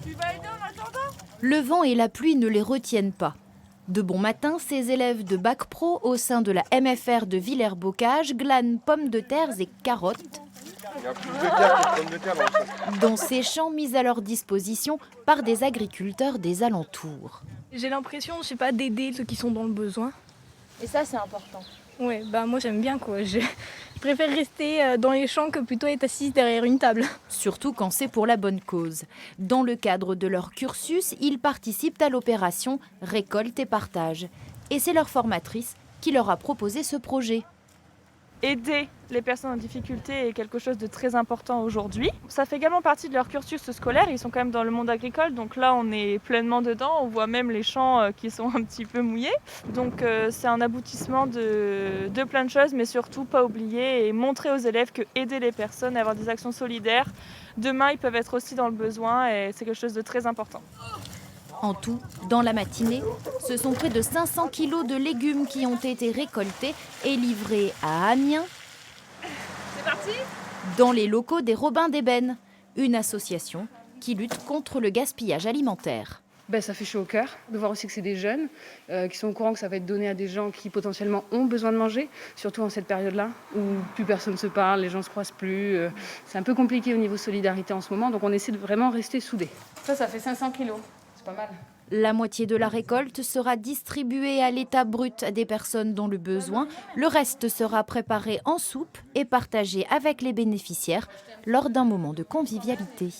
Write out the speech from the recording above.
Tu vas aider en attendant? Le vent et la pluie ne les retiennent pas. De bon matin, ces élèves de Bac Pro au sein de la MFR de Villers-Bocage glanent pommes de terre et carottes Il y a plus de terre que de pommes de terre dans le champ. dans ces champs mis à leur disposition par des agriculteurs des alentours. J'ai l'impression, je sais pas, d'aider ceux qui sont dans le besoin. Et ça, c'est important. Ouais, bah moi j'aime bien quoi. Je préfère rester dans les champs que plutôt être assise derrière une table. Surtout quand c'est pour la bonne cause. Dans le cadre de leur cursus, ils participent à l'opération Récolte et Partage. Et c'est leur formatrice qui leur a proposé ce projet. Aider les personnes en difficulté est quelque chose de très important aujourd'hui. Ça fait également partie de leur cursus scolaire, ils sont quand même dans le monde agricole, donc là on est pleinement dedans, on voit même les champs qui sont un petit peu mouillés. Donc c'est un aboutissement de plein de choses, mais surtout pas oublier et montrer aux élèves que aider les personnes, avoir des actions solidaires, demain ils peuvent être aussi dans le besoin et c'est quelque chose de très important. En tout, dans la matinée, ce sont près de 500 kilos de légumes qui ont été récoltés et livrés à Amiens, C'est parti ? dans les locaux des Robins d'Ébène, une association qui lutte contre le gaspillage alimentaire. Ça fait chaud au cœur de voir aussi que c'est des jeunes qui sont au courant que ça va être donné à des gens qui potentiellement ont besoin de manger, surtout en cette période-là où plus personne ne se parle, les gens ne se croisent plus. C'est un peu compliqué au niveau solidarité en ce moment, donc on essaie de vraiment rester soudés. Ça fait 500 kilos, c'est pas mal. La moitié de la récolte sera distribuée à l'état brut à des personnes dont le besoin. Le reste sera préparé en soupe et partagé avec les bénéficiaires lors d'un moment de convivialité.